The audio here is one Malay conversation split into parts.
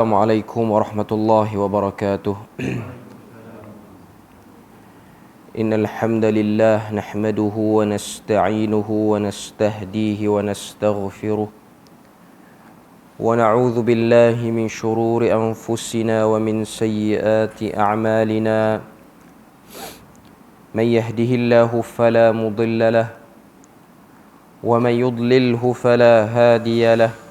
Assalamualaikum warahmatullahi wabarakatuh. Innal hamdalillah nahmaduhu wa nasta'inuhu wa nastahdihi wa nastaghfiruh wa na'udzu billahi min shururi anfusina wa min sayyiati a'malina. Man yahdihillahu fala mudilla lahu wa man yudlilhu fala hadiya lahu.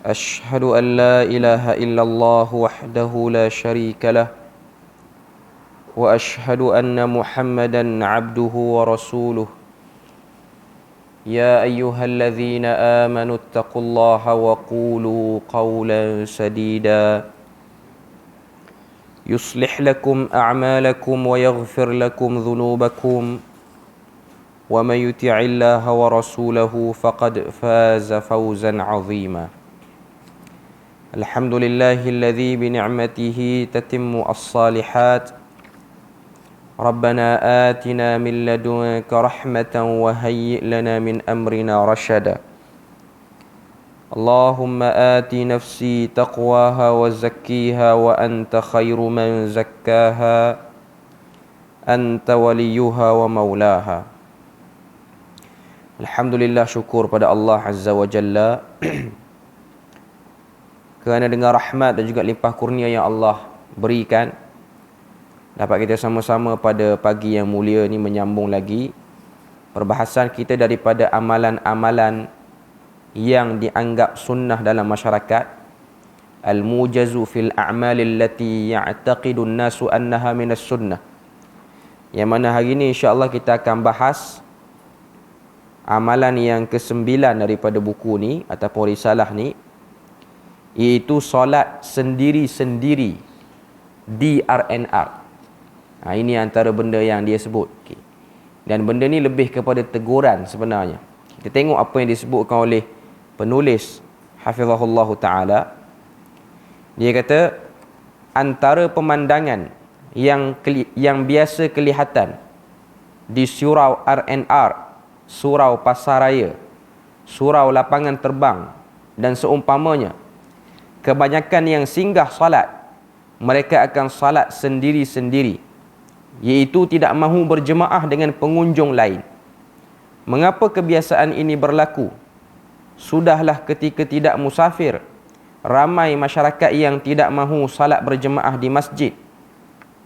أشهد أن لا إله إلا الله وحده لا شريك له وأشهد أن محمدا عبده ورسوله يا أيها الذين آمنوا اتقوا الله وقولوا قولا سديدا يصلح لكم أعمالكم ويغفر لكم ذنوبكم ومن يطع الله ورسوله فقد فاز فوزا عظيما. الحمد لله الذي بنعمته تتم الصالحات. ربنا آتنا من لدنك رحمة وهيئ لنا من أمرنا رشدا. اللهم آت نفسي تقواها وزكيها وأنت خير من زكاها أنت وليها ومولاها. Alhamdulillah, syukur pada Allah Azza wa Jalla kerana dengan rahmat dan juga limpah kurnia yang Allah berikan, dapat kita sama-sama pada pagi yang mulia ni menyambung lagi perbahasan kita daripada amalan-amalan yang dianggap sunnah dalam masyarakat. Al-mujazu fil a'malil lati ya'taqidun nasu annaha minas sunnah. Yang mana hari ni insya-Allah kita akan bahas amalan yang ke-9 daripada buku ni ataupun risalah ni, iaitu solat sendiri-sendiri di RNR. Ini antara benda yang dia sebut. Dan benda ni lebih kepada teguran sebenarnya. Kita tengok apa yang disebutkan oleh penulis hafizahullah ta'ala. Dia kata antara pemandangan yang biasa kelihatan di surau RNR, surau pasaraya, surau lapangan terbang dan seumpamanya, kebanyakan yang singgah salat, mereka akan salat sendiri-sendiri, iaitu tidak mahu berjemaah dengan pengunjung lain. Mengapa kebiasaan ini berlaku? Sudahlah ketika tidak musafir, ramai masyarakat yang tidak mahu salat berjemaah di masjid.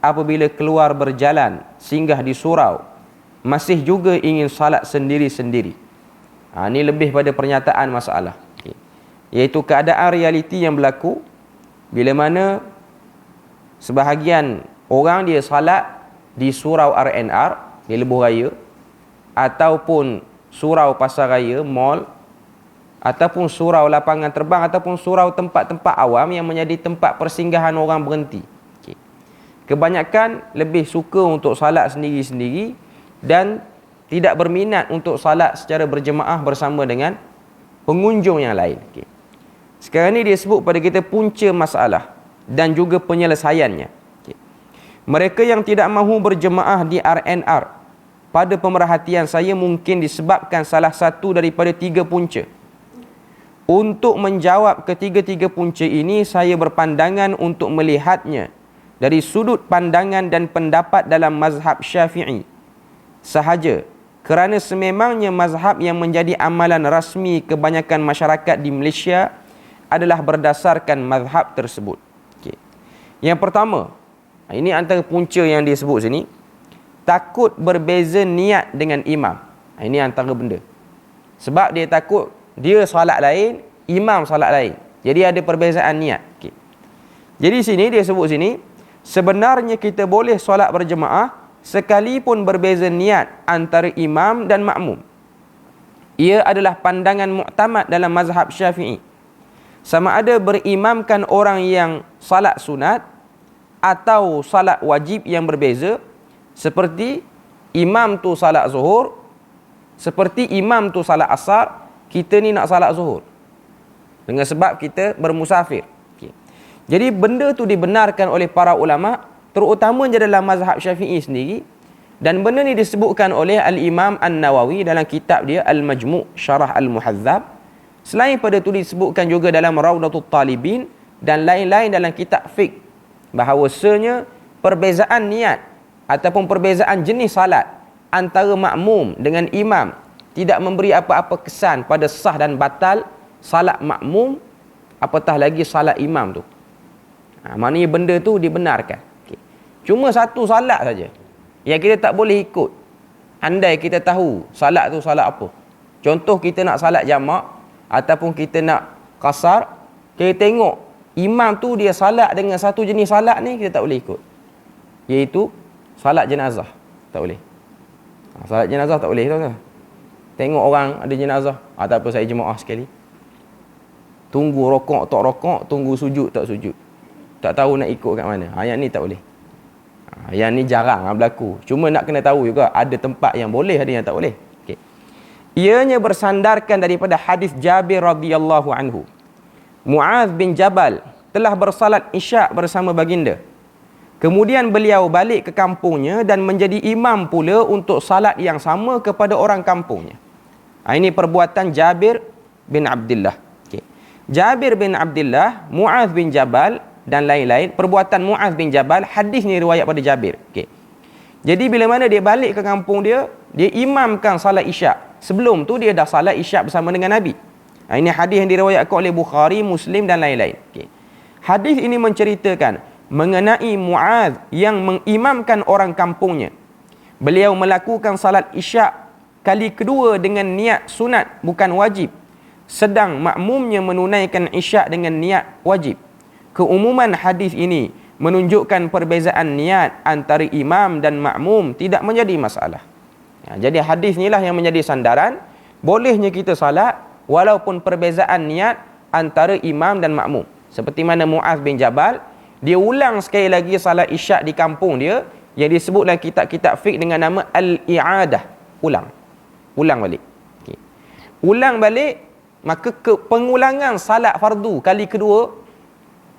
Apabila keluar berjalan, singgah di surau, masih juga ingin salat sendiri-sendiri. Ini lebih pada pernyataan masalah, iaitu keadaan realiti yang berlaku bila mana sebahagian orang dia salat di surau RNR, di lebuh raya, ataupun surau pasaraya, mall, ataupun surau lapangan terbang, ataupun surau tempat-tempat awam yang menjadi tempat persinggahan orang berhenti. Kebanyakan lebih suka untuk salat sendiri-sendiri dan tidak berminat untuk salat secara berjemaah bersama dengan pengunjung yang lain. Sekarang ni dia sebut pada kita punca masalah dan juga penyelesaiannya. Mereka yang tidak mahu berjemaah di RNR, pada pemerhatian saya mungkin disebabkan salah satu daripada 3 punca. Untuk menjawab ketiga-tiga punca ini, saya berpandangan untuk melihatnya dari sudut pandangan dan pendapat dalam mazhab Syafi'i sahaja, kerana sememangnya mazhab yang menjadi amalan rasmi kebanyakan masyarakat di Malaysia adalah berdasarkan mazhab tersebut. Yang pertama, ini antara punca yang dia sebut sini, takut berbeza niat dengan imam. Ini antara benda. Sebab dia takut dia solat lain, imam solat lain. Jadi ada perbezaan niat. Jadi sini dia sebut sini, sebenarnya kita boleh solat berjemaah sekalipun berbeza niat antara imam dan makmum. Ia adalah pandangan muktamad dalam mazhab Syafi'i. Sama ada berimamkan orang yang salat sunat atau salat wajib yang berbeza, seperti imam tu salat zuhur, seperti imam tu salat asar, kita ni nak salat zuhur dengan sebab kita bermusafir. Jadi benda tu dibenarkan oleh para ulama, terutamanya dalam mazhab Syafi'i sendiri, dan benda ni disebutkan oleh Al-Imam An-Nawawi dalam kitab dia Al-Majmu' Syarah Al-Muhadzab. Selain pada itu disebutkan juga dalam Raudatul Talibin dan lain-lain dalam kitab fiqh bahawasanya perbezaan niat ataupun perbezaan jenis salat antara makmum dengan imam tidak memberi apa-apa kesan pada sah dan batal salat makmum, apatah lagi salat imam tu. Maknanya benda tu dibenarkan. Okay. Cuma satu salat saja yang kita tak boleh ikut. Andai kita tahu salat tu salat apa. Contoh kita nak salat jamak ataupun kita nak qasar, kita tengok imam tu dia salat dengan satu jenis salat ni, kita tak boleh ikut. Iaitu salat jenazah. Tak boleh. Salat jenazah tak boleh, tahu tak? Tengok orang ada jenazah, ataupun saya jemaah sekali. Tunggu rokok tak rokok, tunggu sujud tak sujud. Tak tahu nak ikut kat mana. Yang ni tak boleh. Yang ni jarang berlaku. Cuma nak kena tahu juga, ada tempat yang boleh, ada yang tak boleh. Okay. Ianya bersandarkan daripada hadis Jabir radhiyallahu anhu. Muaz bin Jabal telah bersalat isyak bersama baginda. Kemudian beliau balik ke kampungnya dan menjadi imam pula untuk salat yang sama kepada orang kampungnya. Ini perbuatan Jabir bin Abdullah. Okay. Jabir bin Abdullah, Muaz bin Jabal dan lain-lain. Perbuatan Muaz bin Jabal, hadis ni riwayat pada Jabir. Okay. Jadi bila mana dia balik ke kampung dia, dia imamkan salat isyak. Sebelum tu dia dah salat isyak bersama dengan Nabi. Ini hadis yang diriwayatkan oleh Bukhari, Muslim dan lain-lain. Okay. Hadis ini menceritakan mengenai Muaz yang mengimamkan orang kampungnya. Beliau melakukan salat isyak kali kedua dengan niat sunat, bukan wajib. Sedang makmumnya menunaikan isyak dengan niat wajib. Keumuman hadis ini menunjukkan perbezaan niat antara imam dan makmum tidak menjadi masalah. Jadi hadis inilah yang menjadi sandaran bolehnya kita salat walaupun perbezaan niat antara imam dan makmum. Seperti mana Muaz bin Jabal, dia ulang sekali lagi salat isyak di kampung dia, yang disebut dalam kitab-kitab fiqh dengan nama al-i'adah. Ulang balik. Okay. Ulang balik, maka pengulangan salat fardu kali kedua,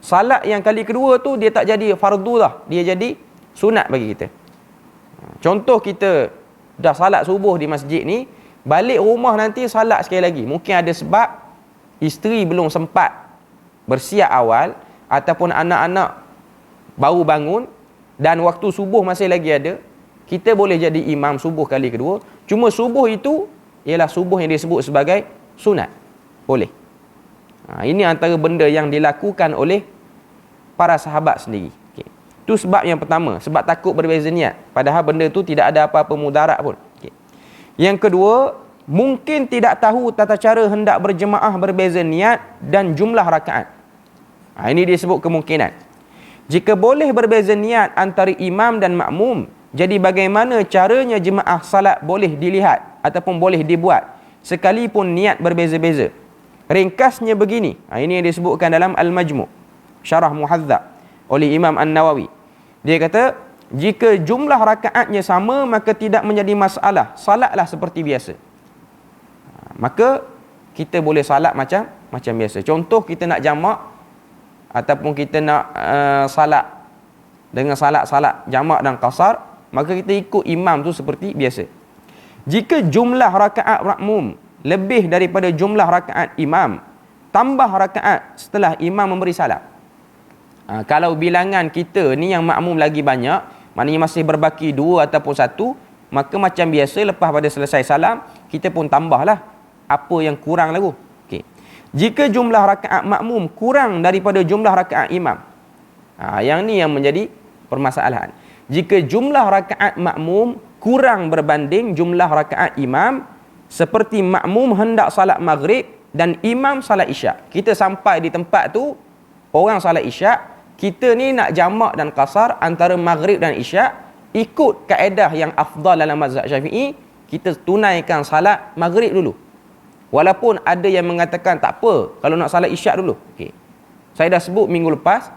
salat yang kali kedua tu dia tak jadi fardu dah, dia jadi sunat bagi kita. Contoh kita dah salat subuh di masjid ni, balik rumah nanti salat sekali lagi. Mungkin ada sebab isteri belum sempat bersiap awal, ataupun anak-anak baru bangun dan waktu subuh masih lagi ada, kita boleh jadi imam subuh kali kedua. Cuma subuh itu ialah subuh yang disebut sebagai sunat. Boleh. Ini antara benda yang dilakukan oleh para sahabat sendiri. Okay. Itu sebab yang pertama, sebab takut berbeza niat. Padahal benda tu tidak ada apa-apa mudarat pun. Okay. Yang kedua, mungkin tidak tahu tata cara hendak berjemaah berbeza niat dan jumlah rakaat. Ini disebut kemungkinan. Jika boleh berbeza niat antara imam dan makmum, jadi bagaimana caranya jemaah salat boleh dilihat ataupun boleh dibuat sekalipun niat berbeza-beza? Ringkasnya begini. Ini yang disebutkan dalam Al-Majmu' Syarah Muhadzab oleh Imam An-Nawawi. Dia kata, jika jumlah rakaatnya sama, maka tidak menjadi masalah. Salatlah seperti biasa. Maka kita boleh salat macam biasa. Contoh kita nak jamak ataupun kita nak salat dengan salat jamak dan qasar, maka kita ikut imam tu seperti biasa. Jika jumlah rakaat makmum lebih daripada jumlah rakaat imam, tambah rakaat setelah imam memberi salam. Kalau bilangan kita ni yang makmum lagi banyak, maknanya masih berbaki 2 ataupun 1, maka macam biasa lepas pada selesai salam, kita pun tambahlah apa yang kurang lagu. Jika jumlah rakaat makmum kurang daripada jumlah rakaat imam, yang ni yang menjadi permasalahan. Jika jumlah rakaat makmum kurang berbanding jumlah rakaat imam, seperti makmum hendak salat maghrib dan imam salat isyak. Kita sampai di tempat tu, orang salat isyak, kita ni nak jamak dan qasar antara maghrib dan isyak, ikut kaedah yang afdal dalam mazhab Syafi'i, kita tunaikan salat maghrib dulu. Walaupun ada yang mengatakan tak apa kalau nak salat isyak dulu. Okay. Saya dah sebut minggu lepas,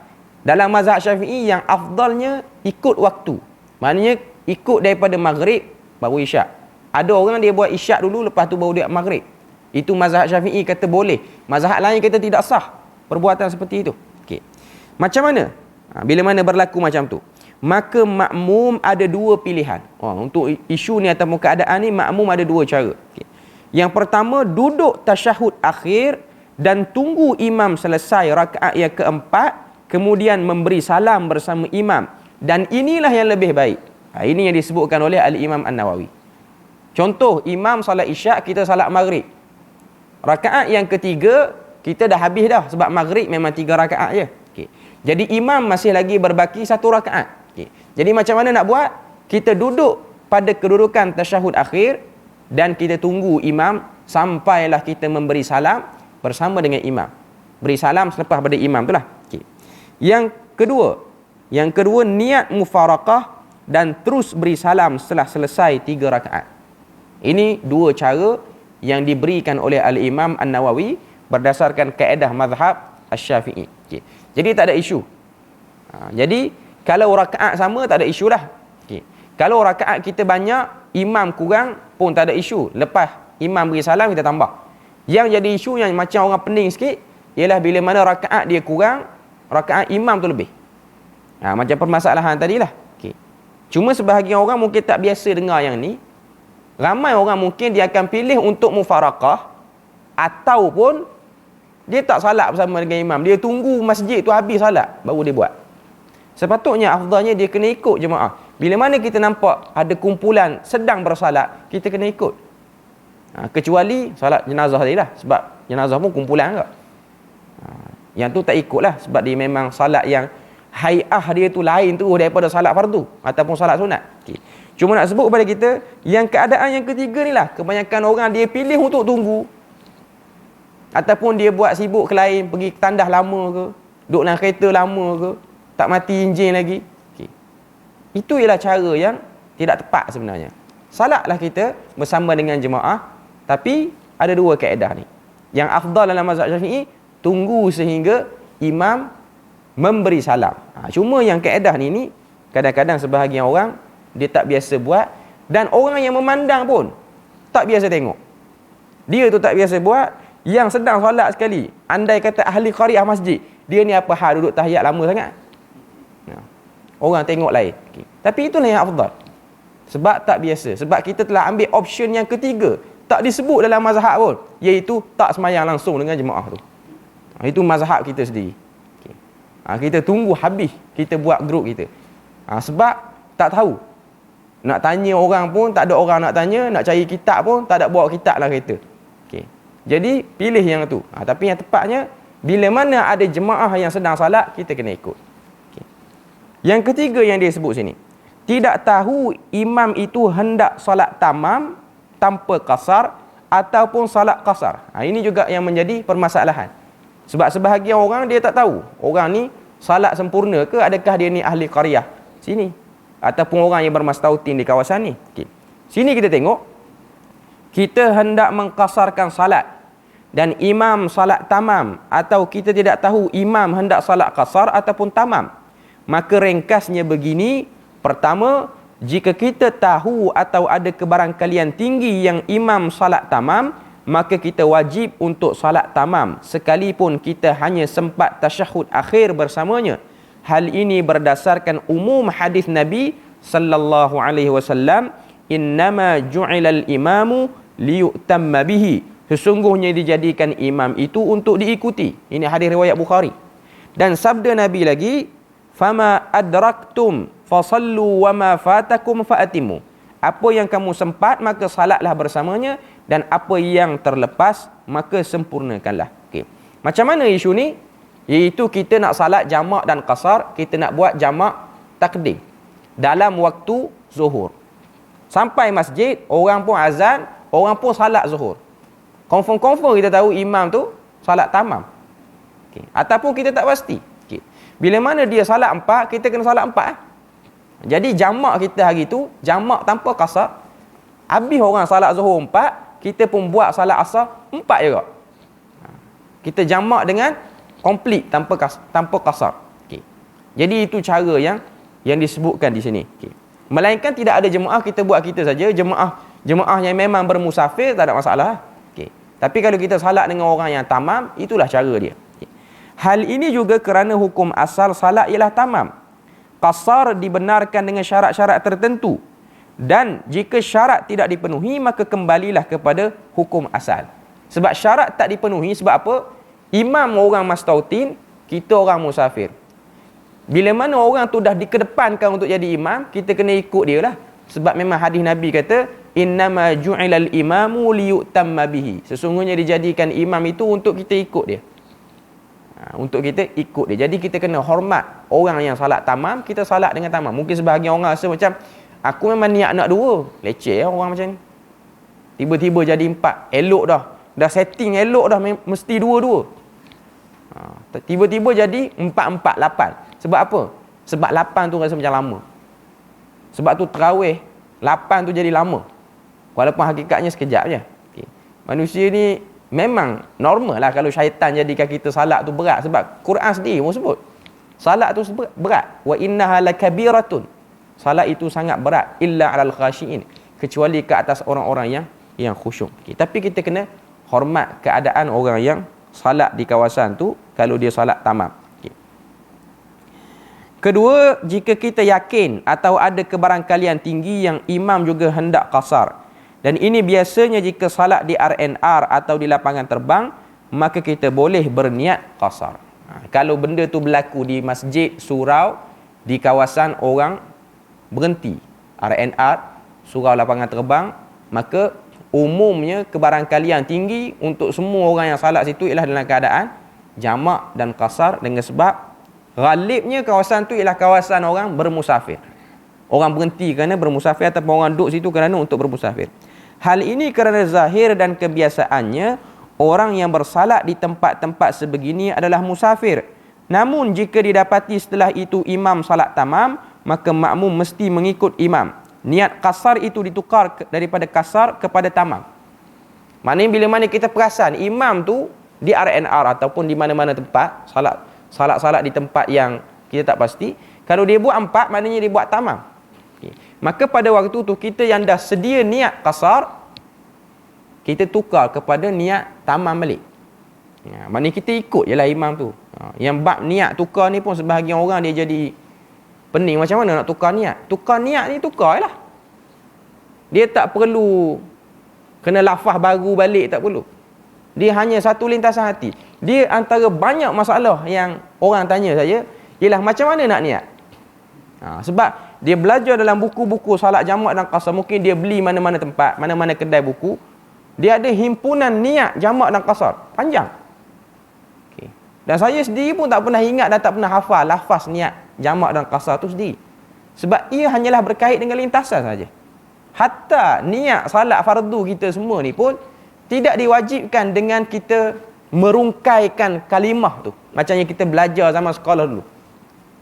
dalam mazhab Syafi'i yang afdalnya ikut waktu. Maknanya ikut daripada maghrib baru isyak. Ada orang dia buat isyak dulu, lepas tu baru dia maghrib. Itu mazhab Syafi'i kata boleh. Mazhab lain kata tidak sah perbuatan seperti itu. Okay. Macam mana? Bila mana berlaku macam tu? Maka makmum ada 2 pilihan. Untuk isu ni ataupun keadaan ni, makmum ada 2 cara. Okay. Yang pertama, duduk tasyahud akhir dan tunggu imam selesai rakaat yang keempat, kemudian memberi salam bersama imam. Dan inilah yang lebih baik. Ini yang disebutkan oleh Al-Imam An-Nawawi. Contoh, imam salat isyak, kita salat maghrib. Rakaat yang ketiga, kita dah habis dah. Sebab maghrib memang 3 rakaat je. Okay. Jadi imam masih lagi berbaki 1 rakaat. Okay. Jadi macam mana nak buat? Kita duduk pada kedudukan tasyahud akhir dan kita tunggu imam sampailah kita memberi salam bersama dengan imam. Beri salam selepas pada imam itulah. Okay. Yang kedua niat mufaraqah dan terus beri salam setelah selesai 3 rakaat. Ini 2 cara yang diberikan oleh Al-Imam An-Nawawi berdasarkan kaedah mazhab Asy-Syafi'i. Okay. Jadi tak ada isu. Jadi kalau rakaat sama tak ada isu dah. Okay. Kalau rakaat kita banyak, imam kurang pun tak ada isu. Lepas imam beri salam kita tambah. Yang jadi isu yang macam orang pening sikit ialah bila mana rakaat dia kurang, rakaat imam tu lebih. Macam permasalahan tadilah. Okay. Cuma sebahagian orang mungkin tak biasa dengar yang ni. Ramai orang mungkin dia akan pilih untuk mufaraqah ataupun dia tak salat bersama dengan imam. Dia tunggu masjid tu habis salat baru dia buat. Sepatutnya afdalnya dia kena ikut jemaah. Bila mana kita nampak ada kumpulan sedang bersalat, kita kena ikut. Kecuali salat jenazah tadi lah. Sebab jenazah pun kumpulan ke. Yang tu tak ikut lah. Sebab dia memang salat yang hai'ah dia tu lain tu daripada salat fardu ataupun salat sunat. Okay. Cuma nak sebut kepada kita, yang keadaan yang ketiga ni lah, kebanyakan orang dia pilih untuk tunggu. Ataupun dia buat sibuk ke lain, pergi ke tandas lama ke, duduk dalam kereta lama ke, tak mati enjin lagi. Okay. Itu ialah cara yang tidak tepat sebenarnya. Salatlah kita bersama dengan jemaah, tapi ada 2 kaedah ni. Yang afdal dalam mazhab Syafi'i, tunggu sehingga imam memberi salam. Cuma yang kaedah ni kadang-kadang sebahagian orang dia tak biasa buat, dan orang yang memandang pun tak biasa tengok. Dia tu tak biasa buat, yang sedang solat sekali, andai kata ahli qaryah masjid, dia ni apa hal duduk tahiyat lama sangat? Orang tengok lain. Okay. Tapi itulah yang afdal. Sebab tak biasa. Sebab kita telah ambil option yang ketiga, tak disebut dalam mazhab pun, iaitu tak semayang langsung dengan jemaah tu. Itu mazhab kita sendiri. Okay. Kita tunggu habis, kita buat grup kita. Sebab tak tahu. Nak tanya orang pun tak ada orang nak tanya, nak cari kitab pun tak ada bawa kitab lah kereta. Okay. Jadi pilih yang tu. Tapi yang tepatnya, bila mana ada jemaah yang sedang salat, kita kena ikut. Okay. Yang ketiga yang dia sebut sini, tidak tahu imam itu hendak salat tamam tanpa qasar ataupun salat qasar. Ini juga yang menjadi permasalahan. Sebab sebahagian orang dia tak tahu orang ni salat sempurna ke, adakah dia ni ahli qaryah sini ataupun orang yang bermastautin di kawasan ni. Okay. Sini kita tengok, kita hendak mengqasarkan salat dan imam salat tamam, atau kita tidak tahu imam hendak salat qasar ataupun tamam. Maka ringkasnya begini. Pertama, jika kita tahu atau ada kebarangkalian tinggi yang imam salat tamam, maka kita wajib untuk salat tamam sekalipun kita hanya sempat tasyahud akhir bersamanya. Hal ini berdasarkan umum hadis Nabi sallallahu alaihi wasallam, innama ju'ilal imamu liyutamma bihi. Sesungguhnya dijadikan imam itu untuk diikuti. Ini hadis riwayat Bukhari. Dan sabda Nabi lagi, fama adraktum fasallu wama fatakum faatimu. Apa yang kamu sempat maka salatlah bersamanya, dan apa yang terlepas maka sempurnakanlah. Okey. Macam mana isu ni? Iaitu kita nak salat jamak dan qasar, kita nak buat jamak takdim dalam waktu zuhur. Sampai masjid, orang pun azan, orang pun salat zuhur. Confirm kita tahu imam tu salat tamam. Okay. Ataupun kita tak pasti. Okay. Bila mana dia salat 4, kita kena salat 4. Jadi jamak kita hari tu, jamak tanpa qasar. Habis orang salat zuhur 4, kita pun buat salat asar 4 juga. Kita jamak dengan komplit tanpa qasar. Okay. Jadi itu cara yang disebutkan di sini. Okay. Melainkan tidak ada jemaah, kita buat kita saja. Jemaah yang memang bermusafir tak ada masalah. Okay. Tapi kalau kita salat dengan orang yang tamam, itulah cara dia. Okay. Hal ini juga kerana hukum asal salat ialah tamam. Qasar dibenarkan dengan syarat-syarat tertentu. Dan jika syarat tidak dipenuhi, maka kembalilah kepada hukum asal. Sebab syarat tak dipenuhi, sebab apa? Imam orang mastautin, kita orang musafir. Bila mana orang tu dah dikedepankan untuk jadi imam, kita kena ikut dia lah. Sebab memang hadis Nabi kata, innama ju'ilal imamu liyutamma bihi. Sesungguhnya dijadikan imam itu untuk kita ikut dia. Untuk kita ikut dia. Jadi kita kena hormat orang yang salat tamam, kita salat dengan tamam. Mungkin sebahagian orang rasa macam, aku memang niat nak 2. Leceh orang macam ni. Tiba-tiba jadi 4. Elok dah. Dah setting elok dah, mesti 2. Tiba-tiba jadi 4, 8. Sebab apa? Sebab 8 tu rasa macam lama. Sebab tu tarawih 8 tu jadi lama. Walaupun hakikatnya sekejap je. Okay. Manusia ni memang normal lah kalau syaitan jadikan kita salat tu berat. Sebab Quran sendiri pun sebut salat tu berat. Wa innaha lakabiratun. Salat itu sangat berat. Illa alal khashiin. Kecuali ke atas orang-orang yang khusyuk. Okay. Tapi kita kena hormat keadaan orang yang salat di kawasan tu kalau dia salat tamam. Okay. Kedua, jika kita yakin atau ada kebarangkalian tinggi yang imam juga hendak qasar, dan ini biasanya jika salat di RNR atau di lapangan terbang, maka kita boleh berniat qasar. Kalau benda tu berlaku di masjid, surau, di kawasan orang berhenti, RNR, surau lapangan terbang, maka umumnya kebarangkalian tinggi untuk semua orang yang salat situ ialah dalam keadaan jamak dan qasar, dengan sebab ghalibnya kawasan tu ialah kawasan orang bermusafir. Orang berhenti kerana bermusafir ataupun orang duduk situ kerana untuk bermusafir. Hal ini kerana zahir dan kebiasaannya orang yang bersalat di tempat-tempat sebegini adalah musafir. Namun jika didapati setelah itu imam salat tamam, maka makmum mesti mengikut imam. Niat kasar itu ditukar daripada kasar kepada tamam. Maknanya bila mana kita perasan imam tu di RNR ataupun di mana-mana tempat salat di tempat yang kita tak pasti, kalau dia buat 4 maknanya dia buat tamam. Okay. Maka pada waktu tu kita yang dah sedia niat kasar, kita tukar kepada niat tamam balik. Maknanya kita ikut je lah imam tu. Yang bab niat tukar ni pun sebahagian orang dia jadi pening, macam mana nak tukar niat? Tukar niat ni tukar je lah. Dia tak perlu kena lafaz baru balik, tak perlu. Dia hanya satu lintasan hati. Dia antara banyak masalah yang orang tanya saya ialah macam mana nak niat. Sebab dia belajar dalam buku-buku salat jamak dan qasar. Mungkin dia beli mana-mana tempat, mana-mana kedai buku, dia ada himpunan niat jamak dan qasar panjang. Okay. Dan saya sendiri pun tak pernah ingat dan tak pernah hafal lafaz niat jamak dan qasar tu sendiri. Sebab ia hanyalah berkait dengan lintasan saja. Hatta niat salat fardu kita semua ni pun tidak diwajibkan dengan kita merungkaikan kalimah tu. Macam yang kita belajar zaman sekolah dulu.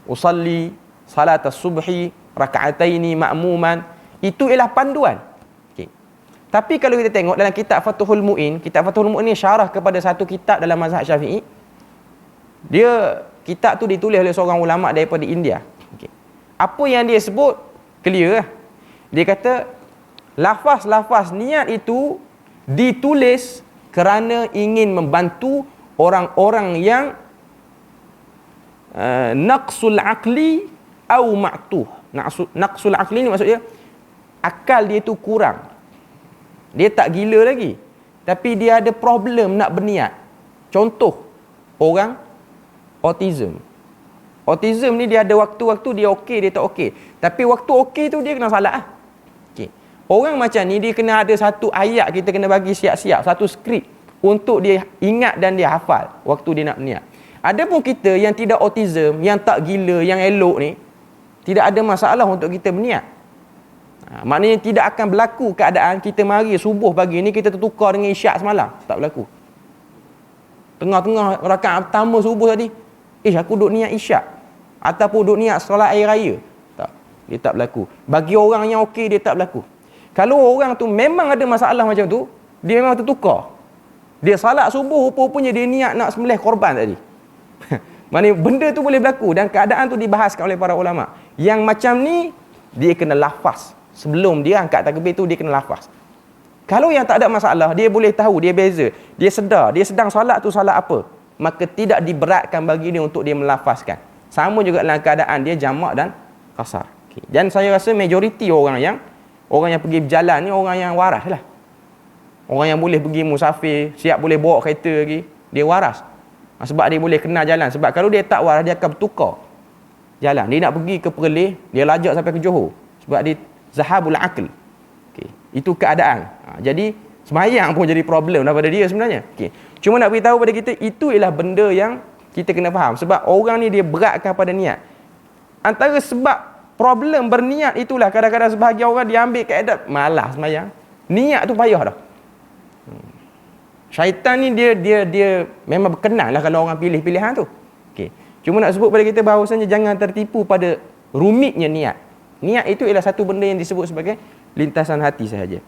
Usalli salat as-subhi raka'ataini ma'muman. Itu ialah panduan. Okay. Tapi kalau kita tengok dalam kitab Fathul Mu'in, kitab Fathul Mu'in ni syarah kepada satu kitab dalam mazhab Syafi'i. Kitab tu ditulis oleh seorang ulama daripada India. Okay. Apa yang dia sebut clear lah. Dia kata lafaz-lafaz niat itu ditulis kerana ingin membantu orang-orang yang naqsul aqli au ma'tuh. Naqsul aqli ni maksudnya akal dia tu kurang. Dia tak gila lagi, tapi dia ada problem nak berniat. Contoh, orang autism. Autism ni dia ada waktu-waktu dia okey, dia tak okey. Tapi waktu okey tu dia kena salat lah. Okay. Orang macam ni dia kena ada satu ayat, kita kena bagi siap-siap, satu skrip untuk dia ingat dan dia hafal waktu dia nak berniat. Ada pun kita yang tidak autism, yang tak gila, yang elok ni, tidak ada masalah untuk kita berniat. Maknanya tidak akan berlaku keadaan kita mari subuh pagi ni kita tertukar dengan isyak semalam. Tak berlaku. Tengah-tengah rakaat pertama subuh tadi, aku duk niat isyak ataupun duk niat solat air raya. Tak, dia tak berlaku. Bagi orang yang okey dia tak berlaku. Kalau orang tu memang ada masalah macam tu, dia memang tertukar. Dia salat subuh rupa-rupanya dia niat nak sembelih korban tadi. Maknanya benda tu boleh berlaku dan keadaan tu dibahaskan oleh para ulama. Yang macam ni dia kena lafaz. Sebelum dia angkat takbir tu dia kena lafaz. Kalau yang tak ada masalah, dia boleh tahu, dia beza. Dia sedar, dia sedang salat tu salat apa. Maka tidak diberatkan bagi dia untuk dia melafazkan. Sama juga dalam keadaan dia jamak dan qasar. Okay. Dan saya rasa majoriti orang yang pergi berjalan ni orang yang waras lah. Orang yang boleh pergi musafir, siap boleh bawa kereta lagi, dia waras. Sebab dia boleh kenal jalan. Sebab kalau dia tak waras, dia akan bertukar jalan. Dia nak pergi ke Perlis, dia lajak sampai ke Johor. Sebab dia zahabul aql. Okay. Itu keadaan. Jadi sembahyang pun jadi problem daripada dia sebenarnya. Okay. Cuma nak beritahu pada kita, itu ialah benda yang kita kena faham. Sebab orang ni dia beratkan pada niat. Antara sebab problem berniat itulah kadang-kadang sebahagian orang dia ambil kaedah malas sembahyang. Niat tu payah dah. Syaitan ni dia memang berkenan lah kalau orang pilih pilihan tu. Okay. Cuma nak sebut pada kita bahawasanya jangan tertipu pada rumitnya niat. Niat itu ialah satu benda yang disebut sebagai lintasan hati sahaja.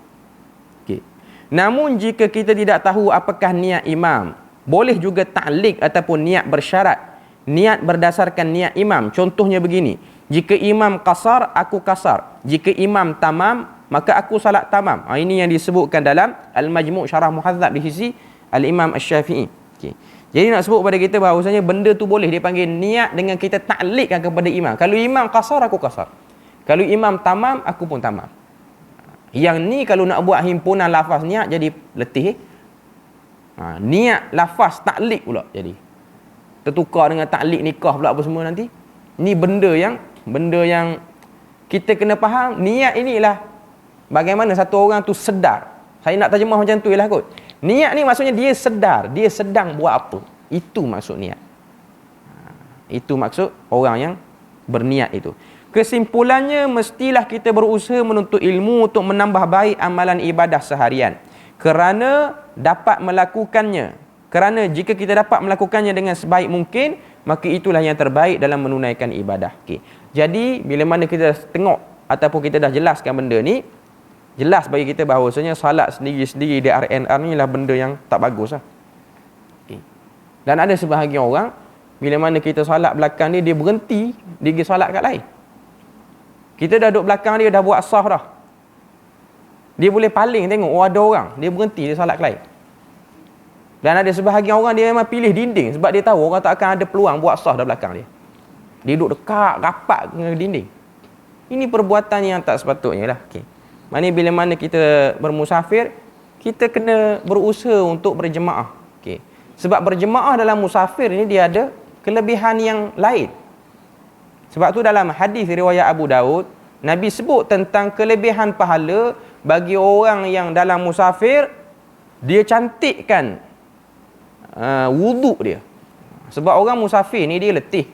Okay. Namun jika kita tidak tahu apakah niat imam, boleh juga ta'liq ataupun niat bersyarat. Niat berdasarkan niat imam. Contohnya begini, jika imam qasar, aku qasar. Jika imam tamam, maka aku salat tamam. Ini yang disebutkan dalam Al-Majmu' Syarah Muhadzab di sisi Al-Imam Asy-Syafi'i. Okay. Jadi nak sebut pada kita bahawasanya benda tu boleh dipanggil niat dengan kita ta'liqkan kepada imam. Kalau imam qasar, aku qasar. Kalau imam tamam, aku pun tamam. Yang ni kalau nak buat himpunan lafaz niat jadi letih. Niat lafaz ta'liq pula jadi tertukar dengan ta'liq nikah pula apa semua nanti. Ni benda yang kita kena faham. Niat inilah bagaimana satu orang tu sedar. Saya nak terjemah macam tu ialah kot. Niat ni maksudnya dia sedar, dia sedang buat apa. Itu maksud niat. Itu maksud orang yang berniat itu. Kesimpulannya, mestilah kita berusaha menuntut ilmu untuk menambah baik amalan ibadah seharian. Kerana dapat melakukannya. Kerana jika kita dapat melakukannya dengan sebaik mungkin, maka itulah yang terbaik dalam menunaikan ibadah. Okay. Jadi, bila mana kita tengok ataupun kita dah jelaskan benda ni, jelas bagi kita bahawasanya salat sendiri-sendiri di RNR ni lah benda yang tak bagus lah. Okay. Dan ada sebahagian orang, bila mana kita salat belakang dia, dia berhenti, dia pergi salat kat lain. Kita dah duduk belakang dia, dah buat sah dah. Dia boleh paling tengok, oh ada orang, dia berhenti, dia salat kat lain. Dan ada sebahagian orang, dia memang pilih dinding, sebab dia tahu orang tak akan ada peluang buat sah dah belakang dia. Dia duduk dekat, rapat dengan dinding. Ini perbuatan yang tak sepatutnya lah. Okay. Maknanya bila mana kita bermusafir, kita kena berusaha untuk berjemaah. Okay. Sebab berjemaah dalam musafir ni dia ada kelebihan yang lain. Sebab tu dalam hadis riwayat Abu Daud, Nabi sebut tentang kelebihan pahala bagi orang yang dalam musafir, dia cantikkan wuduk dia. Sebab orang musafir ni dia letih.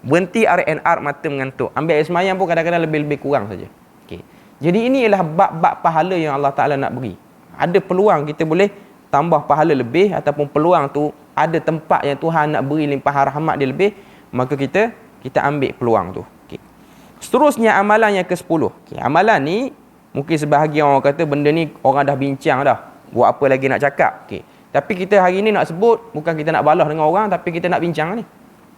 Berhenti RNR mata mengantuk. Ambil air semayang pun kadang-kadang lebih-lebih kurang saja. Okay. Jadi ini ialah bab-bab pahala yang Allah Ta'ala nak beri. Ada peluang kita boleh tambah pahala lebih, ataupun peluang tu ada tempat yang Tuhan nak beri limpahan rahmat dia lebih, maka kita ambil peluang tu. Okay. Seterusnya amalan yang ke-10. Okay. Amalan ni mungkin sebahagian orang kata benda ni orang dah bincang dah. Buat apa lagi nak cakap? Okay. Tapi kita hari ni nak sebut, bukan kita nak balas dengan orang, tapi kita nak bincang ni.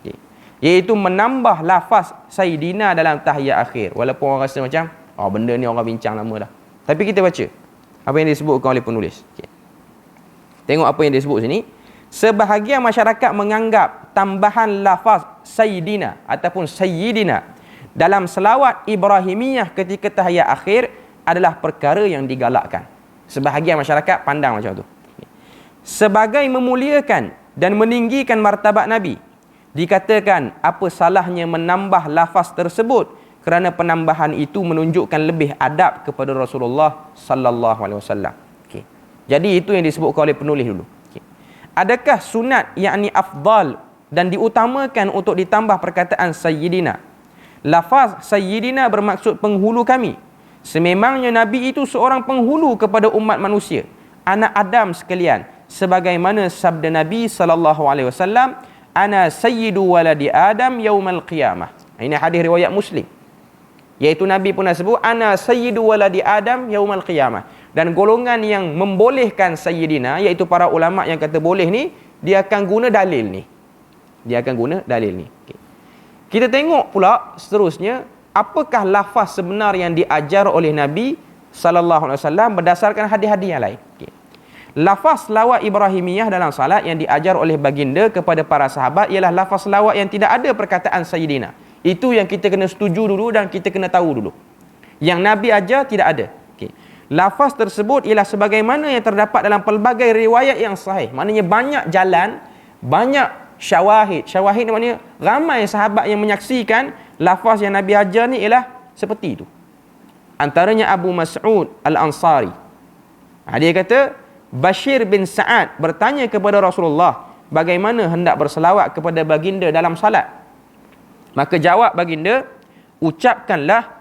Okay. Iaitu menambah lafaz Sayyidina dalam tahiyat akhir. Walaupun orang rasa macam, benda ni orang bincang lama dah. Tapi kita baca apa yang disebutkan oleh penulis. Okay. Tengok apa yang disebut sini. Sebahagian masyarakat menganggap tambahan lafaz Sayyidina ataupun Sayyidina dalam selawat Ibrahimiyah ketika tahiyat akhir adalah perkara yang digalakkan. Sebahagian masyarakat pandang macam tu. Sebagai memuliakan dan meninggikan martabat Nabi, dikatakan apa salahnya menambah lafaz tersebut, kerana penambahan itu menunjukkan lebih adab kepada Rasulullah sallallahu alaihi wasallam. Okey. Jadi itu yang disebutkan oleh penulis dulu. Okey. Adakah sunat yakni afdal dan diutamakan untuk ditambah perkataan Sayyidina? Lafaz Sayyidina bermaksud penghulu kami. Sememangnya Nabi itu seorang penghulu kepada umat manusia, anak Adam sekalian, sebagaimana sabda Nabi sallallahu alaihi wasallam, ana sayyidu waladi Adam yaumal qiyamah. Ini hadis riwayat Muslim. Iaitu Nabi pun sebut ana sayyidu waladi Adam yaumal qiyamah. Dan golongan yang membolehkan Sayyidina, iaitu para ulama yang kata boleh ni, dia akan guna dalil ni. Dia akan guna dalil ni. Okay. Kita tengok pula seterusnya, apakah lafaz sebenar yang diajar oleh Nabi sallallahu alaihi wasallam berdasarkan hadis-hadis yang lain. Okay. Lafaz selawat Ibrahimiyah dalam salat yang diajar oleh baginda kepada para sahabat ialah lafaz selawat yang tidak ada perkataan Sayyidina. Itu yang kita kena setuju dulu dan kita kena tahu dulu. Yang Nabi ajar tidak ada. Okay. Lafaz tersebut ialah sebagaimana yang terdapat dalam pelbagai riwayat yang sahih. Maknanya banyak jalan, banyak syawahid. Syawahid ni maknanya ramai sahabat yang menyaksikan lafaz yang Nabi ajar ni ialah seperti itu. Antaranya Abu Mas'ud Al-Ansari. Dia kata, Bashir bin Sa'ad bertanya kepada Rasulullah, bagaimana hendak berselawat kepada baginda dalam salat? Maka jawab baginda, ucapkanlah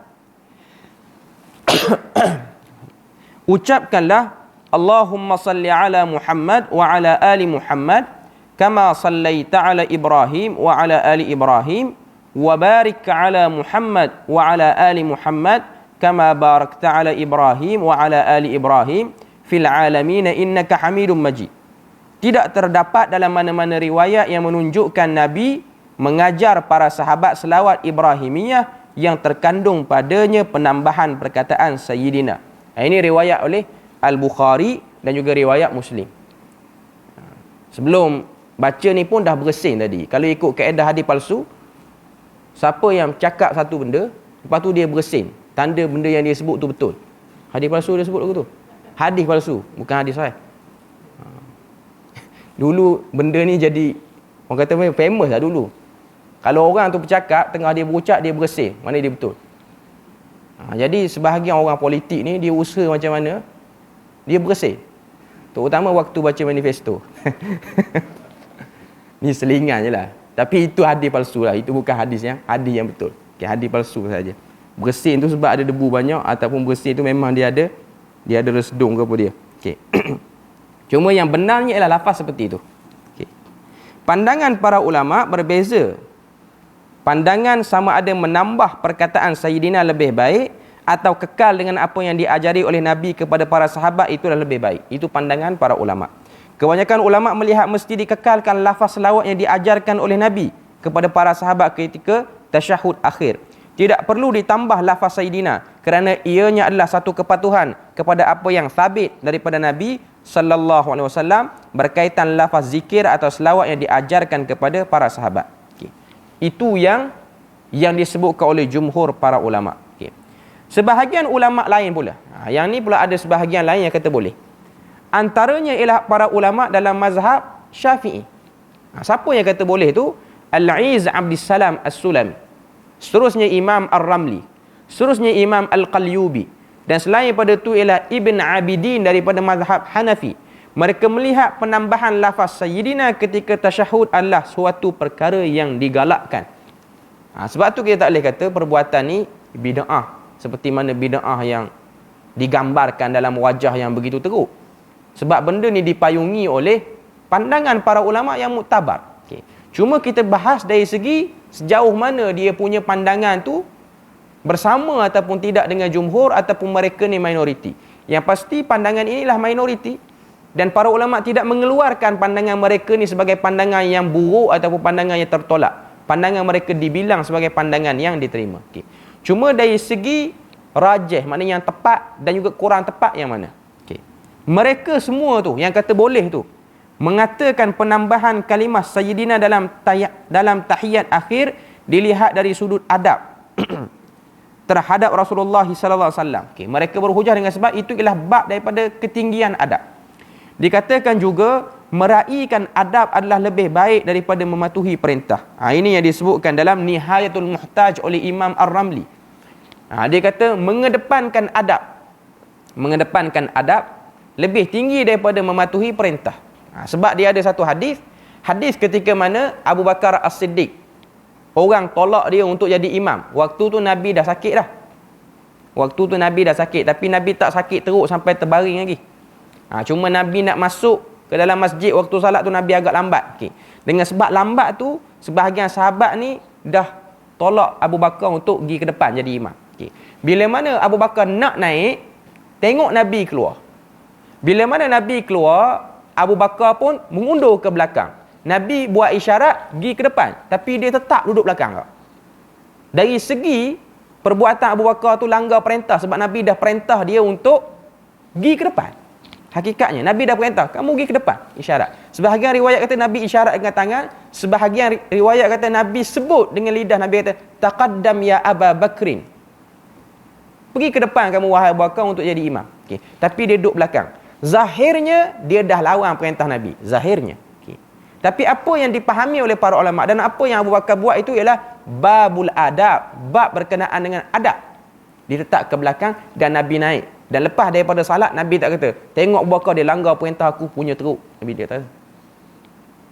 Allahumma salli ala Muhammad wa ala ali Muhammad kama sallaita ala Ibrahim wa ala ali Ibrahim wa barik ala Muhammad wa ala ali Muhammad kama barakta ala Ibrahim wa ala ali Ibrahim fil alamin innaka Hamidum Majid. Tidak terdapat dalam mana-mana riwayat yang menunjukkan Nabi mengajar para sahabat selawat Ibrahimiyah yang terkandung padanya penambahan perkataan Sayyidina. Ini riwayat oleh Al-Bukhari dan juga riwayat Muslim. Sebelum baca ni pun dah bersin tadi. Kalau ikut kaedah hadis palsu, siapa yang cakap satu benda, lepas tu dia bersin, tanda benda yang dia sebut tu betul. Hadis palsu dia sebut tu. Hadis palsu, bukan hadis sahih. Dulu benda ni jadi, orang kata famous lah dulu. Kalau orang tu bercakap, tengah dia berucap, dia bersin, mana dia betul. Jadi sebahagian orang politik ni, dia usaha macam mana, dia bersin. Terutama waktu baca manifesto. Ni selingan je lah. Tapi itu hadis palsu lah. Itu bukan hadis yang betul. Okay, hadis palsu saja. Bersin tu sebab ada debu banyak, ataupun bersin tu memang dia ada resedung ke apa dia. Okay. Cuma yang benarnya ialah lafaz seperti itu. Okay. Pandangan para ulama berbeza. Pandangan sama ada menambah perkataan Sayyidina lebih baik atau kekal dengan apa yang diajari oleh Nabi kepada para sahabat, itulah lebih baik. Itu pandangan para ulama. Kebanyakan ulama melihat mesti dikekalkan lafaz selawat yang diajarkan oleh Nabi kepada para sahabat ketika tasyahud akhir. Tidak perlu ditambah lafaz Sayyidina kerana ianya adalah satu kepatuhan kepada apa yang sabit daripada Nabi sallallahu alaihi wasallam berkaitan lafaz zikir atau selawat yang diajarkan kepada para sahabat. Itu yang disebutkan oleh jumhur para ulama. Okay. Sebahagian ulama lain pula. Yang ni pula ada sebahagian lain yang kata boleh. Antaranya ialah para ulama dalam mazhab Syafi'i. Siapa yang kata boleh tu? Al-Iz Abdissalam As-Sulami. Seterusnya Imam Ar-Ramli. Seterusnya Imam Al-Qalyubi. Dan selain pada tu ialah Ibn Abidin daripada mazhab Hanafi. Mereka melihat penambahan lafaz Sayyidina ketika tasyahud adalah suatu perkara yang digalakkan. Sebab tu kita tak boleh kata perbuatan ni bid'ah. Seperti mana bid'ah yang digambarkan dalam wajah yang begitu teruk. Sebab benda ni dipayungi oleh pandangan para ulama yang muktabar. Okay. Cuma kita bahas dari segi sejauh mana dia punya pandangan tu bersama ataupun tidak dengan jumhur ataupun mereka ni minoriti. Yang pasti pandangan inilah minoriti. Dan para ulama tidak mengeluarkan pandangan mereka ni sebagai pandangan yang buruk ataupun pandangan yang tertolak. Pandangan mereka dibilang sebagai pandangan yang diterima. Okay. Cuma dari segi rajih, maknanya yang tepat dan juga kurang tepat yang mana? Okay. Mereka semua tu yang kata boleh tu mengatakan penambahan kalimah Sayyidina dalam tahiyat akhir dilihat dari sudut adab terhadap Rasulullah sallallahu alaihi wasallam. Okay. Mereka berhujah dengan sebab itu ialah bab daripada ketinggian adab. Dikatakan juga meraihkan adab adalah lebih baik daripada mematuhi perintah. Ini yang disebutkan dalam Nihayatul Muhtaj oleh Imam Ar-Ramli. Dia kata mengedepankan adab lebih tinggi daripada mematuhi perintah. Sebab dia ada satu hadis ketika mana Abu Bakar As-Siddiq, orang tolak dia untuk jadi imam. Waktu tu Nabi dah sakit dah. Tapi Nabi tak sakit teruk sampai terbaring lagi. Cuma Nabi nak masuk ke dalam masjid waktu salat tu Nabi agak lambat. Okay. Dengan sebab lambat tu, sebahagian sahabat ni dah tolak Abu Bakar untuk pergi ke depan jadi imam. Okay. Bila mana Abu Bakar nak naik, tengok Nabi keluar. Bila mana Nabi keluar, Abu Bakar pun mengundur ke belakang. Nabi buat isyarat pergi ke depan, tapi dia tetap duduk belakang. Dari segi perbuatan Abu Bakar tu langgar perintah, sebab Nabi dah perintah dia untuk pergi ke depan. Hakikatnya Nabi dah perintah kamu pergi ke depan, isyarat. Sebahagian riwayat kata Nabi isyarat dengan tangan, sebahagian riwayat kata Nabi sebut dengan lidah. Nabi kata taqaddam ya Aba Bakrin, pergi ke depan kamu wahai Abu Bakar untuk jadi imam. Tapi dia duduk belakang. Zahirnya dia dah lawan perintah Nabi, zahirnya. Tapi apa yang dipahami oleh para ulama dan apa yang Abu Bakar buat itu ialah babul adab, bab berkenaan dengan adab. Diletak ke belakang dan Nabi naik. Dan lepas daripada salat, Nabi tak kata, tengok Abu Bakar dia langgar perintah aku punya teruk. Nabi dia kata.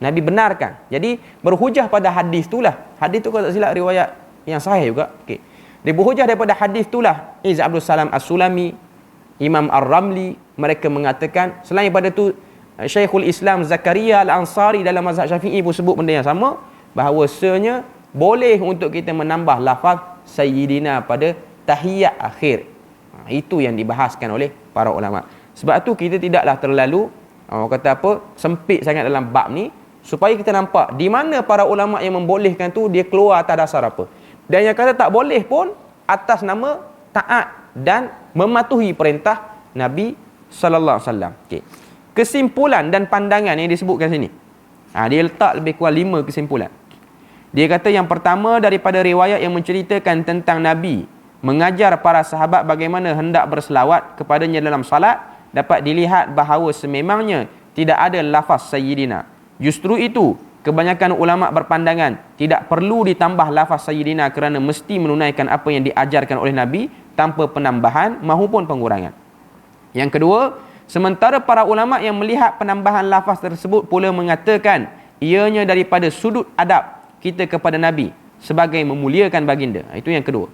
Nabi benarkan. Jadi berhujah pada hadis itulah. Hadis tu kalau tak silap riwayat yang sahih juga. Okey. Dia berhujah daripada hadis itulah Izz Abdul Salam As-Sulami, Imam Ar-Ramli, mereka mengatakan selain daripada tu Syekhul Islam Zakaria Al-Ansari dalam mazhab Syafi'i pun sebut benda yang sama, bahawasanya boleh untuk kita menambah lafaz Sayyidina pada tahiyat akhir. Itu yang dibahaskan oleh para ulama. Sebab tu kita tidaklah terlalu kata apa, sempit sangat dalam bab ni, supaya kita nampak di mana para ulama yang membolehkan tu dia keluar atas dasar apa. Dan yang kata tak boleh pun atas nama taat dan mematuhi perintah Nabi sallallahu alaihi wasallam. Okey. Kesimpulan dan pandangan yang disebutkan sini. Dia letak lebih kurang 5 kesimpulan. Dia kata yang pertama daripada riwayat yang menceritakan tentang Nabi mengajar para sahabat bagaimana hendak berselawat kepadanya dalam salat, dapat dilihat bahawa sememangnya tidak ada lafaz Sayyidina. Justru itu, kebanyakan ulama berpandangan tidak perlu ditambah lafaz Sayyidina kerana mesti menunaikan apa yang diajarkan oleh Nabi tanpa penambahan maupun pengurangan. Yang kedua, sementara para ulama yang melihat penambahan lafaz tersebut pula mengatakan ianya daripada sudut adab kita kepada Nabi sebagai memuliakan baginda. Itu yang kedua.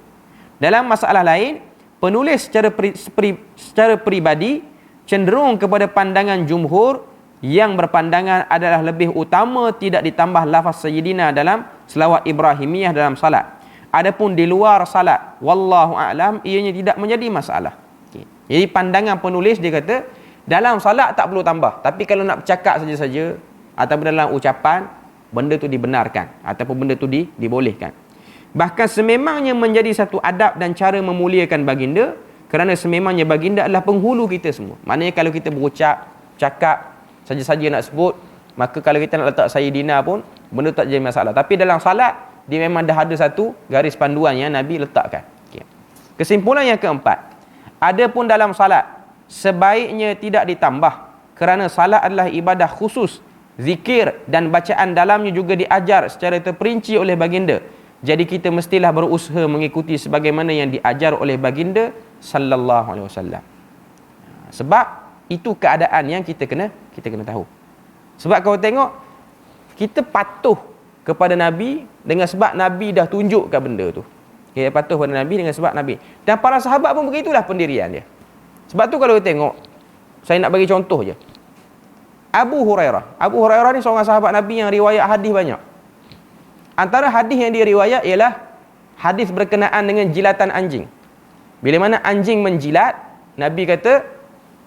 Dalam masalah lain, penulis secara peribadi cenderung kepada pandangan jumhur yang berpandangan adalah lebih utama tidak ditambah lafaz Sayyidina dalam selawat Ibrahimiyah dalam salat. Adapun di luar salat, wallahu a'lam, ianya tidak menjadi masalah. Okay. Jadi pandangan penulis dia kata dalam salat tak perlu tambah, tapi kalau nak bercakap saja-saja ataupun dalam ucapan, benda tu dibenarkan ataupun benda tu dibolehkan. Bahkan sememangnya menjadi satu adab dan cara memuliakan baginda, kerana sememangnya baginda adalah penghulu kita semua. Maknanya kalau kita berucap, cakap saja-saja nak sebut, maka kalau kita nak letak Sayyidina pun benda tak jadi masalah. Tapi dalam salat dia memang dah ada satu garis panduan yang Nabi letakkan. Okay. Kesimpulan yang keempat, adapun dalam salat sebaiknya tidak ditambah kerana salat adalah ibadah khusus, zikir dan bacaan dalamnya juga diajar secara terperinci oleh baginda. Jadi kita mestilah berusaha mengikuti sebagaimana yang diajar oleh baginda sallallahu alaihi wasallam. Sebab itu keadaan yang kita kena tahu. Sebab kau tengok, kita patuh kepada Nabi dengan sebab Nabi dah tunjukkan benda tu. Kita patuh kepada Nabi dengan sebab Nabi. Dan para sahabat pun begitulah pendirian dia. Sebab tu kalau kita tengok, saya nak bagi contoh je. Abu Hurairah ni seorang sahabat Nabi yang riwayat hadis banyak. Antara hadis yang dia riwayat ialah hadis berkenaan dengan jilatan anjing. Bila mana anjing menjilat, Nabi kata,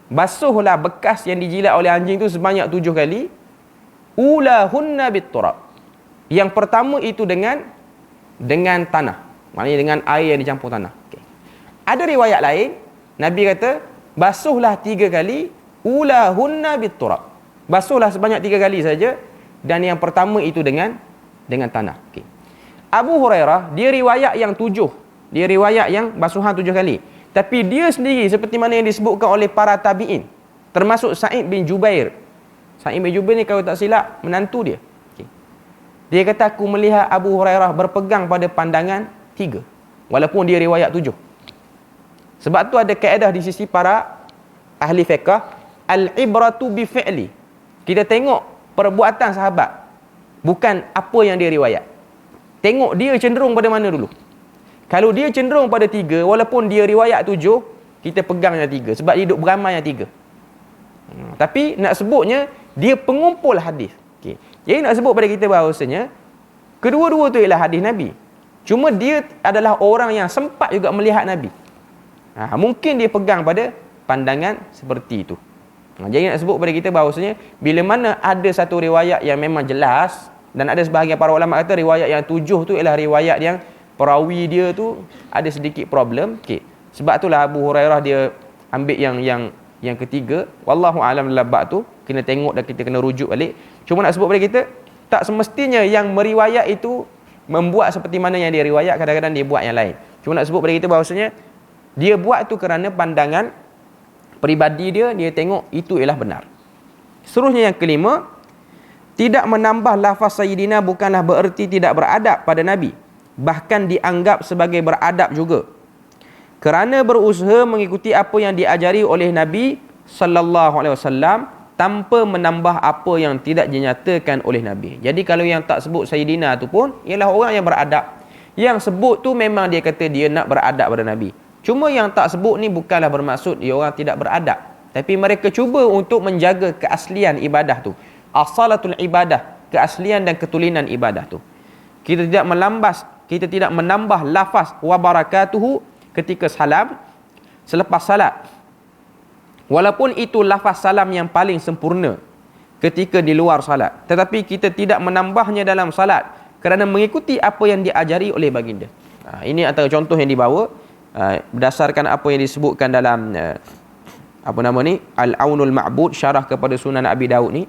basuhlah bekas yang dijilat oleh anjing tu sebanyak 7 kali. Ulahunna bitturab. Yang pertama itu dengan tanah. Maknanya dengan air yang dicampur tanah. Okay. Ada riwayat lain, Nabi kata, basuhlah 3 kali. Ulahunna bitturab. Basuhlah sebanyak 3 kali saja. Dan yang pertama itu dengan tanah. Okay. Abu Hurairah, dia riwayat yang 7. Dia riwayat yang basuhan 7 kali. Tapi dia sendiri seperti mana yang disebutkan oleh para tabi'in, termasuk Sa'id bin Jubair. Sa'id bin Jubair ni kalau tak silap menantu dia. Okay. Dia kata aku melihat Abu Hurairah berpegang pada pandangan 3 walaupun dia riwayat 7. Sebab tu ada kaedah di sisi para ahli fiqh, al-ibratu bi fi'li. Kita tengok perbuatan sahabat, bukan apa yang dia riwayat. Tengok dia cenderung pada mana dulu. Kalau dia cenderung pada 3, walaupun dia riwayat 7, kita pegang yang 3. Sebab dia duduk beramai yang 3. Tapi nak sebutnya, dia pengumpul hadis. Okay. Jadi nak sebut pada kita bahawasanya, kedua-dua tu ialah hadis Nabi. Cuma dia adalah orang yang sempat juga melihat Nabi. Mungkin dia pegang pada pandangan seperti itu. Jadi nak sebut pada kita bahawasanya, bila mana ada satu riwayat yang memang jelas, dan ada sebahagian para ulama kata riwayat yang 7 tu ialah riwayat yang perawi dia tu ada sedikit problem. Okay. Sebab itulah Abu Hurairah dia ambil yang ketiga. Wallahu a'lam dalam bab tu kena tengok dan kita kena rujuk balik. Cuma nak sebut pada kita, tak semestinya yang meriwayat itu membuat seperti mana yang dia riwayat, kadang-kadang dia buat yang lain. Cuma nak sebut pada kita bahawasanya dia buat tu kerana pandangan peribadi dia tengok itu ialah benar. Seterusnya yang kelima, Tidak menambah lafaz Sayyidina bukanlah bererti tidak beradab pada Nabi, bahkan dianggap sebagai beradab juga, kerana berusaha mengikuti apa yang diajari oleh Nabi sallallahu alaihi wasallam tanpa menambah apa yang tidak dinyatakan oleh Nabi. Jadi kalau yang tak sebut Sayyidina tu pun ialah orang yang beradab. Yang sebut tu memang dia kata dia nak beradab pada Nabi. Cuma yang tak sebut ni bukanlah bermaksud dia orang tidak beradab, tapi mereka cuba untuk menjaga keaslian ibadah tu. Asalatul ibadah, keaslian dan ketulinan ibadah tu. Kita tidak menambah lafaz wa barakatuhu ketika salam selepas salat. Walaupun itu lafaz salam yang paling sempurna ketika di luar salat, tetapi kita tidak menambahnya dalam salat kerana mengikuti apa yang diajari oleh baginda. Ini antara contoh yang dibawa berdasarkan apa yang disebutkan dalam Al-Aunul Ma'bud, syarah kepada Sunan Abi Daud ni.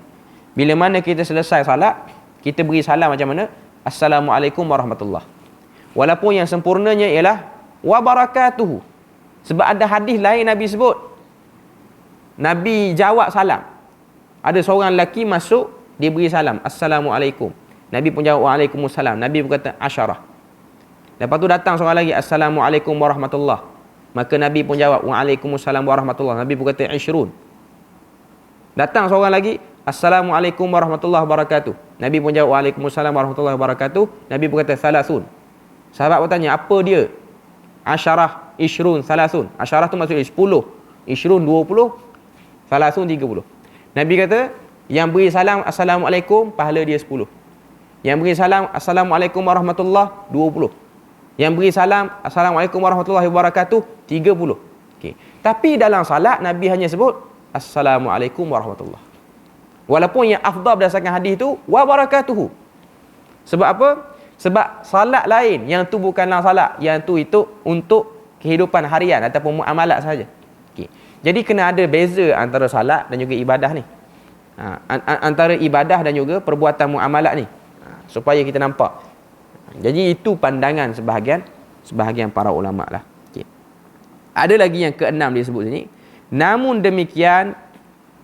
Bila mana kita selesai salat, kita beri salam macam mana? Assalamualaikum warahmatullahi. Walaupun yang sempurnanya ialah wa barakatuhu. Sebab ada hadis lain Nabi sebut, Nabi jawab salam. Ada seorang lelaki masuk, dia beri salam, Assalamualaikum. Nabi pun jawab Waalaikumsalam. Nabi pun kata asyarah. Lepas tu datang seorang lagi, Assalamualaikum warahmatullahi. Maka Nabi pun jawab Waalaikumsalam warahmatullahi. Nabi pun kata isyrun. Datang seorang lagi, Assalamualaikum warahmatullahi wabarakatuh. Nabi pun jawab Waalaikumsalam warahmatullahi wabarakatuh. Nabi pun kata salasun. Sahabat bertanya, apa dia? Asyarah, isyrun, salasun. Asyarah tu maksudnya 10, isyrun 20, salasun 30. Nabi kata, yang beri salam Assalamualaikum, pahala dia 10. Yang beri salam Assalamualaikum warahmatullahi 20. Yang beri salam Assalamualaikum warahmatullahi wabarakatuh 30. Okay. Tapi dalam salat Nabi hanya sebut Assalamualaikum warahmatullahi. Walaupun yang afdal berdasarkan hadis tu wa barakatuhu. Sebab apa? Sebab salat lain, yang tu bukanlah salat, yang tu itu untuk kehidupan harian ataupun muamalat saja. Okay. Jadi kena ada beza antara salat dan juga ibadah ni. Antara ibadah dan juga perbuatan muamalat ni. Supaya kita nampak. Jadi itu pandangan sebahagian para ulama lah. Okay. Ada lagi yang keenam dia sebut sini. Namun demikian,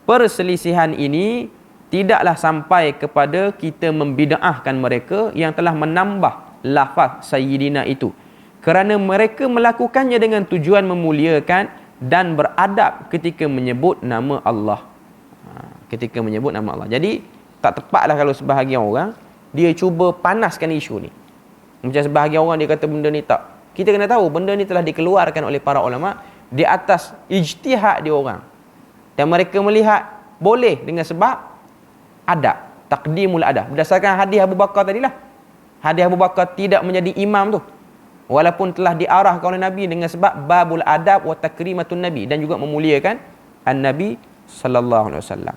perselisihan ini tidaklah sampai kepada kita membida'ahkan mereka yang telah menambah lafaz Sayyidina itu, kerana mereka melakukannya dengan tujuan memuliakan dan beradab ketika menyebut nama Allah. Ketika menyebut nama Allah. Jadi tak tepatlah kalau sebahagian orang dia cuba panaskan isu ni. Macam sebahagian orang dia kata benda ni tak. Kita kena tahu benda ni telah dikeluarkan oleh para ulama di atas ijtihad dia orang. Dan mereka melihat boleh dengan sebab adab, taqdimul adab. Berdasarkan hadis Abu Bakar tadilah. Hadis Abu Bakar tidak menjadi imam tu, walaupun telah diarahkan oleh Nabi dengan sebab babul adab wa takrimatun Nabi, dan juga memuliakan an-Nabi sallallahu alaihi wasallam.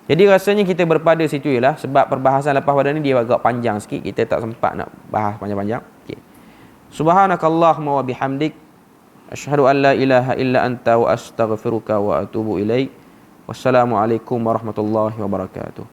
Jadi rasanya kita berpada situ ialah sebab perbahasan lepas pada ni dia agak panjang sikit, kita tak sempat nak bahas panjang-panjang. Okay. Subhanakallahumma wa bihamdik, asyhadu an la ilaha illa anta wa astaghfiruka wa atubu ilaik. Wassalamualaikum warahmatullahi wabarakatuh.